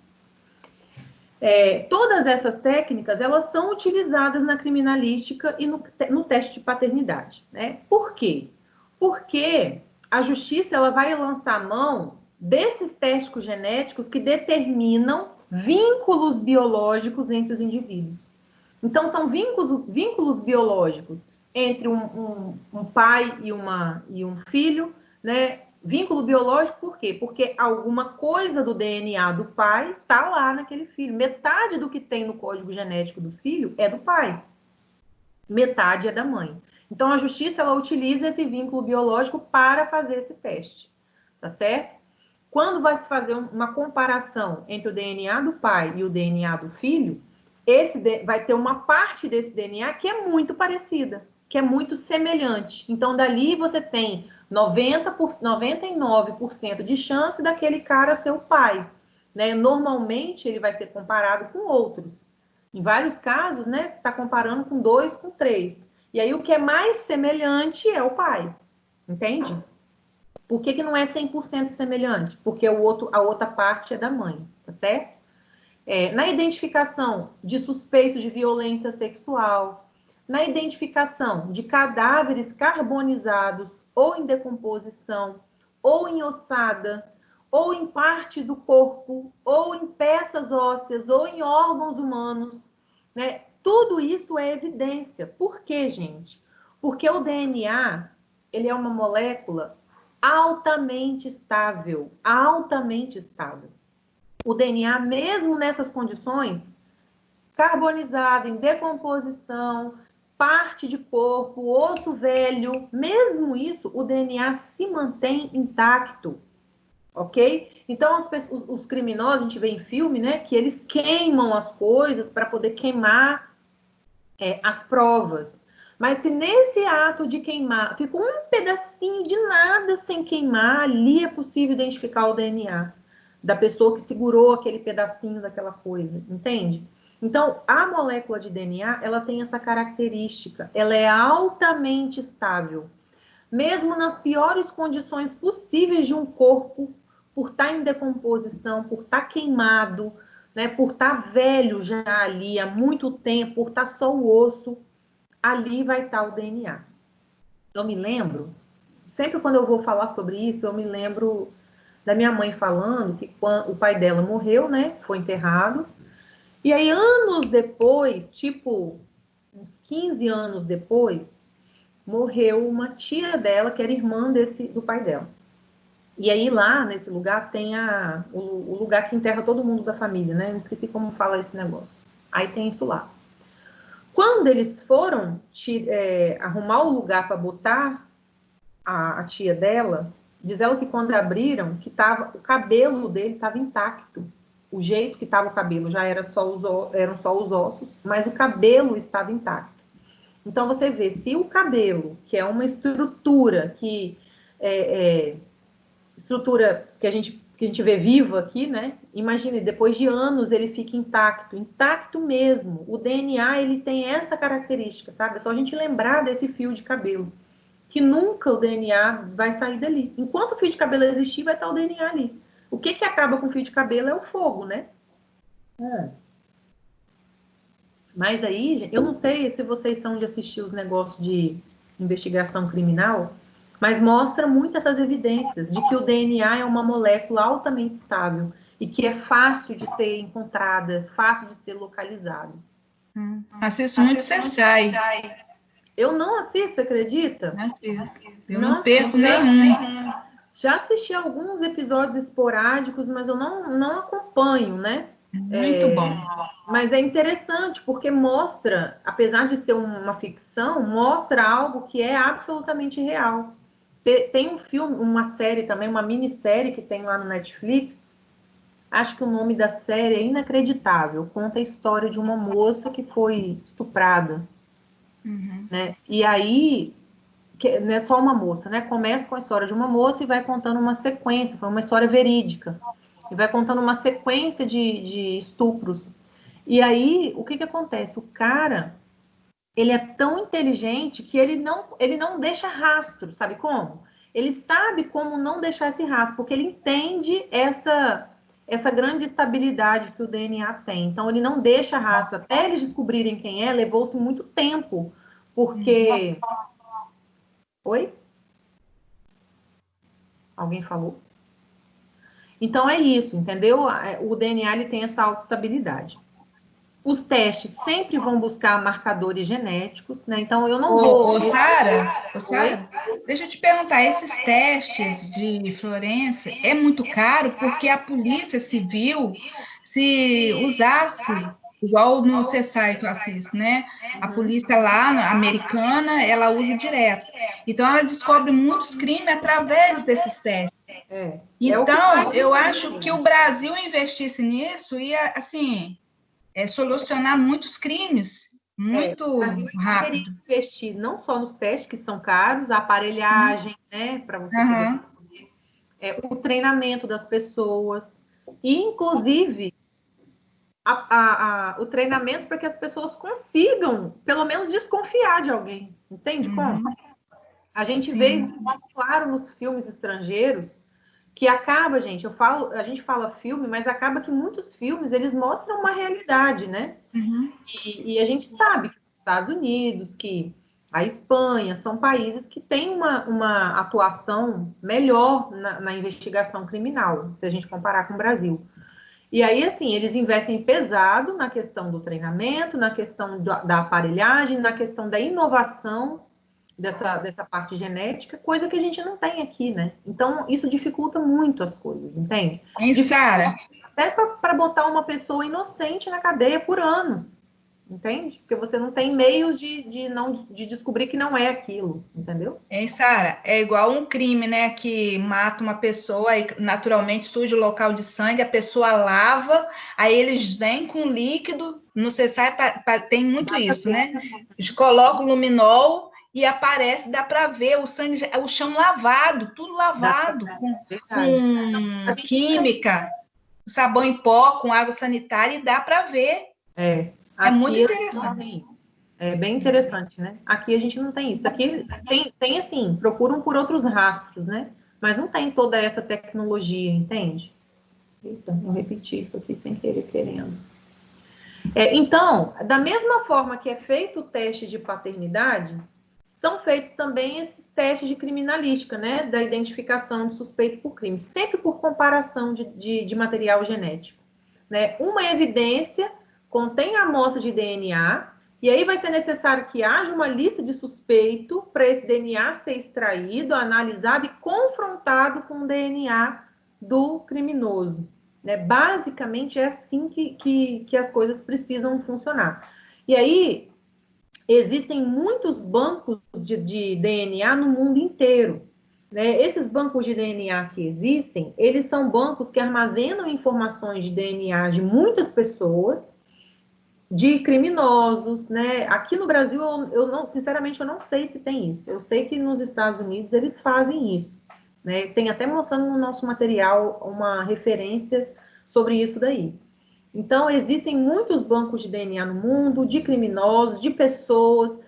Todas essas técnicas, elas são utilizadas na criminalística e no teste de paternidade, né? Por quê? Porque a justiça, ela vai lançar mão desses testes genéticos que determinam vínculos biológicos entre os indivíduos. Então, são vínculos biológicos entre um pai e um filho, né? Vínculo biológico, por quê? Porque alguma coisa do DNA do pai está lá naquele filho. Metade do que tem no código genético do filho é do pai. Metade é da mãe. Então, a justiça, ela utiliza esse vínculo biológico para fazer esse teste. Tá certo? Quando vai se fazer uma comparação entre o DNA do pai e o DNA do filho, vai ter uma parte desse DNA que é muito parecida, que é muito semelhante. Então, dali você tem 99% de chance daquele cara ser o pai. Né? Normalmente, ele vai ser comparado com outros. Em vários casos, né, você está comparando com 2, com 3. E aí, o que é mais semelhante é o pai. Entende? Por que não é 100% semelhante? Porque a outra parte é da mãe, tá certo? Na identificação de suspeitos de violência sexual, na identificação de cadáveres carbonizados ou em decomposição, ou em ossada, ou em parte do corpo, ou em peças ósseas, ou em órgãos humanos, né? Tudo isso é evidência. Por quê, gente? Porque o DNA, ele é uma molécula altamente estável, altamente estável. O DNA, mesmo nessas condições, carbonizado, em decomposição, parte de corpo, osso velho, mesmo isso, o DNA se mantém intacto, ok? Então, os criminosos, a gente vê em filme, né, que eles queimam as coisas para poder queimar as provas. Mas se nesse ato de queimar, ficou um pedacinho de nada sem queimar, ali é possível identificar o DNA da pessoa que segurou aquele pedacinho daquela coisa, entende? Então, a molécula de DNA, ela tem essa característica, ela é altamente estável. Mesmo nas piores condições possíveis de um corpo, por estar em decomposição, por estar queimado, né, por estar velho já ali há muito tempo, por estar só o osso, ali vai estar o DNA. Eu me lembro, sempre quando eu vou falar sobre isso, eu me lembro da minha mãe falando que quando o pai dela morreu, né? Foi enterrado. E aí, anos depois, tipo, uns 15 anos depois, morreu uma tia dela, que era irmã do pai dela. E aí, lá nesse lugar, tem o lugar que enterra todo mundo da família, né? Eu esqueci como fala esse negócio. Aí tem isso lá. Quando eles foram arrumar o lugar para botar a tia dela, diz ela que quando abriram, que o cabelo dele estava intacto. O jeito que estava o cabelo já eram só os ossos, mas o cabelo estava intacto. Então você vê, se o cabelo, que é uma estrutura estrutura que a gente vê viva aqui, né? Imagine, depois de anos ele fica intacto mesmo. O DNA, ele tem essa característica, sabe? É só a gente lembrar desse fio de cabelo, que nunca o DNA vai sair dali. Enquanto o fio de cabelo existir, vai estar o DNA ali. O que acaba com o fio de cabelo é o fogo, né? Mas aí, eu não sei se vocês são de assistir os negócios de investigação criminal, mas mostra muito essas evidências de que o DNA é uma molécula altamente estável e que é fácil de ser encontrada, fácil de ser localizada. Assisto muito CSI. Eu não assisto, acredita? Eu não perco nenhum. Já assisti alguns episódios esporádicos, mas eu não acompanho, né? Muito bom. Mas é interessante, porque mostra, apesar de ser uma ficção, mostra algo que é absolutamente real. Tem um filme, uma série também, uma minissérie que tem lá no Netflix. Acho que o nome da série é Inacreditável. Conta a história de uma moça que foi estuprada. Né? E aí, não é só uma moça, né? Começa com a história de uma moça e vai contando uma sequência, foi uma história verídica. E vai contando uma sequência de estupros. E aí, o que acontece? O cara, ele é tão inteligente que ele não deixa rastro, sabe como? Ele sabe como não deixar esse rastro, porque ele entende essa grande estabilidade que o DNA tem. Então, ele não deixa rastro. Até eles descobrirem quem é, levou-se muito tempo, porque... Oi? Alguém falou? Então, é isso, entendeu? O DNA ele tem essa autoestabilidade. Os testes sempre vão buscar marcadores genéticos, né? Então, eu não vou... Sara, deixa eu te perguntar, esses testes de Florença é muito caro porque a Polícia Civil, se usasse, igual no CSI que eu assisto, né? A polícia lá, americana, ela usa direto. Então, ela descobre muitos crimes através desses testes. Então, eu acho que o Brasil investisse nisso ia, assim... solucionar muitos crimes muito rápido. Investir não só nos testes, que são caros, a aparelhagem, né, para você poder fazer, o treinamento das pessoas, e, inclusive, o treinamento para que as pessoas consigam, pelo menos, desconfiar de alguém. Entende como? A gente vê muito claro nos filmes estrangeiros que acaba, gente, a gente fala filme, mas acaba que muitos filmes, eles mostram uma realidade, né? E a gente sabe que os Estados Unidos, que a Espanha, são países que têm uma atuação melhor na investigação criminal, se a gente comparar com o Brasil. E aí, assim, eles investem pesado na questão do treinamento, na questão da aparelhagem, na questão da inovação dessa parte genética, coisa que a gente não tem aqui, né? Então, isso dificulta muito as coisas, entende? Sara? Até para botar uma pessoa inocente na cadeia por anos, entende? Porque você não tem meios de descobrir que não é aquilo, entendeu? Sara, é igual um crime, né? Que mata uma pessoa e naturalmente surge o local de sangue, a pessoa lava, aí eles vêm com líquido, não sei se tem muito isso, né? Eles colocam luminol e aparece, dá para ver o sangue, o chão lavado, tudo lavado, com química, sabão em pó, com água sanitária, e dá para ver. É muito interessante. É bem interessante, né? Aqui a gente não tem isso. Aqui tem assim, procuram por outros rastros, né? Mas não tem toda essa tecnologia, entende? Eita, eu repeti isso aqui sem querer, querendo. Então, da mesma forma que é feito o teste de paternidade, são feitos também esses testes de criminalística, né, da identificação de suspeito por crime, sempre por comparação de material genético, né? Uma evidência contém a amostra de DNA, e aí vai ser necessário que haja uma lista de suspeito para esse DNA ser extraído, analisado e confrontado com o DNA do criminoso, né? Basicamente é assim que as coisas precisam funcionar. E aí existem muitos bancos de DNA no mundo inteiro, né? Esses bancos de DNA que existem, eles são bancos que armazenam informações de DNA de muitas pessoas, de criminosos, né? Aqui no Brasil, eu não, sinceramente, eu não sei se tem isso. Eu sei que nos Estados Unidos eles fazem isso, né? Tem até mostrando no nosso material uma referência sobre isso daí. Então, existem muitos bancos de DNA no mundo, de criminosos, de pessoas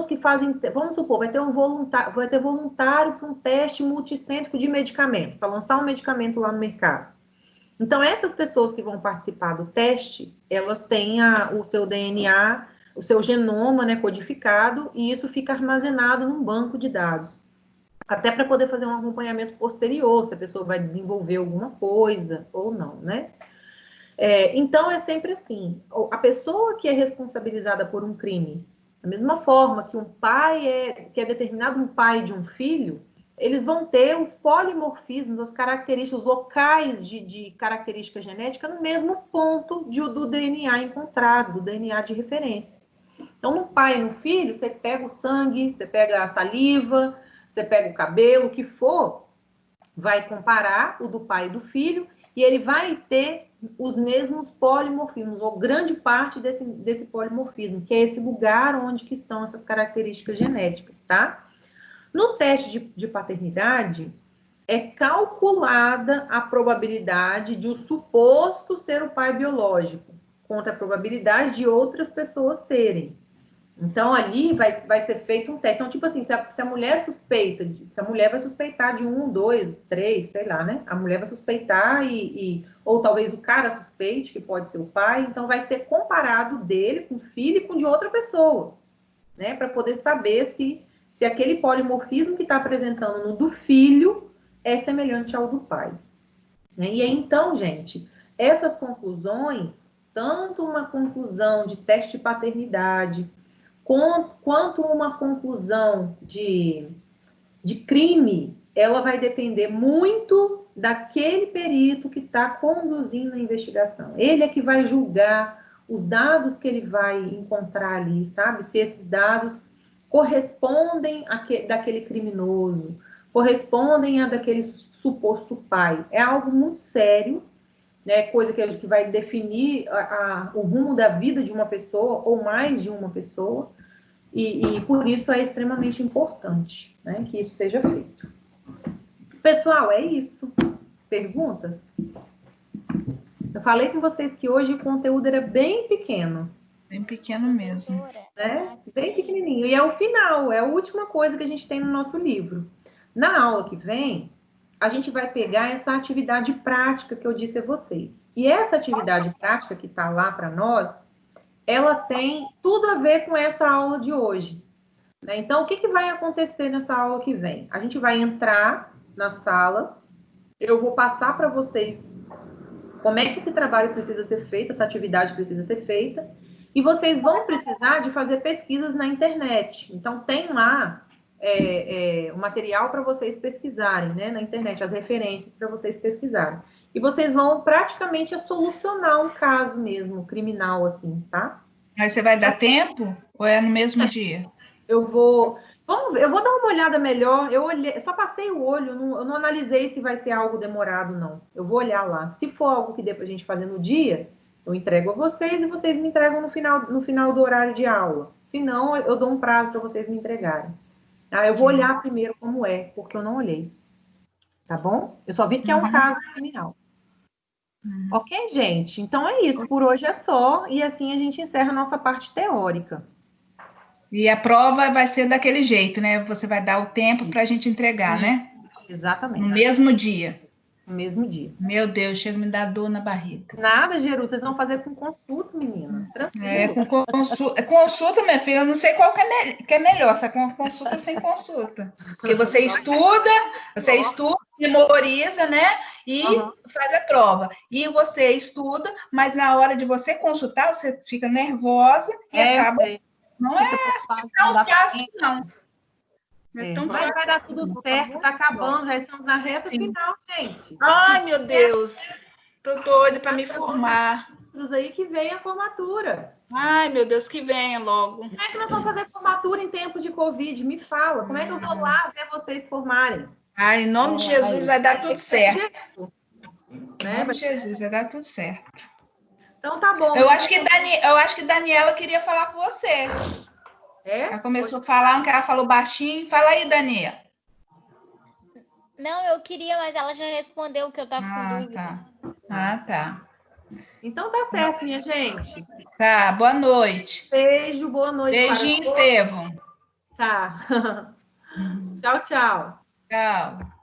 que fazem, vamos supor, vai ter voluntário para um teste multicêntrico de medicamento, para lançar um medicamento lá no mercado. Então, essas pessoas que vão participar do teste, elas têm o seu DNA, o seu genoma, né, codificado, e isso fica armazenado num banco de dados. Até para poder fazer um acompanhamento posterior, se a pessoa vai desenvolver alguma coisa ou não, né? Então, é sempre assim. A pessoa que é responsabilizada por um crime, da mesma forma que um pai que é determinado um pai de um filho, eles vão ter os polimorfismos, as características, os locais de característica genética no mesmo ponto do DNA encontrado, do DNA de referência. Então, no pai e no filho, você pega o sangue, você pega a saliva, você pega o cabelo, o que for, vai comparar o do pai e do filho, e ele vai ter os mesmos polimorfismos, ou grande parte desse polimorfismo, que é esse lugar onde que estão essas características genéticas, tá? No teste de paternidade, é calculada a probabilidade de o suposto ser o pai biológico, contra a probabilidade de outras pessoas serem. Então, ali vai ser feito um teste. Então, tipo assim, se a mulher suspeita, a mulher vai suspeitar de 1, 2, 3, sei lá, né? A mulher vai suspeitar ou talvez o cara suspeite que pode ser o pai, então vai ser comparado dele com o filho e com de outra pessoa, né? Para poder saber se aquele polimorfismo que está apresentando no do filho é semelhante ao do pai. Né? E aí, então, gente, essas conclusões, tanto uma conclusão de teste de paternidade, quanto uma conclusão de crime, ela vai depender muito daquele perito que está conduzindo a investigação. Ele é que vai julgar os dados que ele vai encontrar ali, sabe? Se esses dados correspondem daquele criminoso, correspondem a daquele suposto pai. É algo muito sério, né? Coisa que vai definir o rumo da vida de uma pessoa ou mais de uma pessoa, e por isso é extremamente importante, né, que isso seja feito. Pessoal, é isso. Perguntas? Eu falei com vocês que hoje o conteúdo era bem pequeno. Bem pequeno mesmo. Né? Bem pequenininho. E é o final, é a última coisa que a gente tem no nosso livro. Na aula que vem, a gente vai pegar essa atividade prática que eu disse a vocês. E essa atividade prática que está lá para nós, ela tem tudo a ver com essa aula de hoje. Né? Então, o que vai acontecer nessa aula que vem? A gente vai entrar na sala, eu vou passar para vocês como é que esse trabalho precisa ser feito, essa atividade precisa ser feita, e vocês vão precisar de fazer pesquisas na internet. Então, tem lá o material para vocês pesquisarem, né, na internet, as referências para vocês pesquisarem. E vocês vão praticamente solucionar um caso mesmo, criminal, assim, tá? Mas você vai dar tempo? Ou é no mesmo dia? Eu vou dar uma olhada melhor. Eu só passei o olho, eu não analisei se vai ser algo demorado, não. Eu vou olhar lá. Se for algo que dê para a gente fazer no dia, eu entrego a vocês e vocês me entregam no final do horário de aula. Se não, eu dou um prazo para vocês me entregarem. Eu vou olhar primeiro como é, porque eu não olhei. Tá bom? Eu só vi que é um caso criminal. Ok, gente? Então é isso. Por hoje é só. E assim a gente encerra a nossa parte teórica. E a prova vai ser daquele jeito, né? Você vai dar o tempo para a gente entregar, né? Exatamente. No mesmo dia. no mesmo dia. Meu Deus, chega a me dar dor na barriga. Nada, Geru, vocês vão fazer com consulta, menina. Tranquilo. Com consulta, minha filha, eu não sei qual que é melhor, se é com consulta ou sem consulta. Porque você estuda, memoriza, né? E faz a prova. E você estuda, mas na hora de você consultar, você fica nervosa e acaba. Não é tão fácil, não. Mas vai dar tudo certo, tá acabando, já estamos na reta final, gente. Ai, meu Deus, tô doida para me formar. Outros aí que vem a formatura. Ai, meu Deus, que venha logo. Como é que nós vamos fazer formatura em tempo de Covid? Me fala, como é que eu vou lá ver vocês formarem? Ai, em nome de Jesus vai dar tudo certo. Em nome de Jesus vai dar tudo certo. Então tá bom. Eu acho que Daniela queria falar com você. Ela começou a falar, que ela falou baixinho. Fala aí, Daniela. Não, eu queria, mas ela já respondeu que eu tava com dúvida. Tá. Então tá certo, minha gente. Tá, boa noite. Beijo, boa noite. Beijinho, Estevão. Tá. Tchau, tchau. Tchau.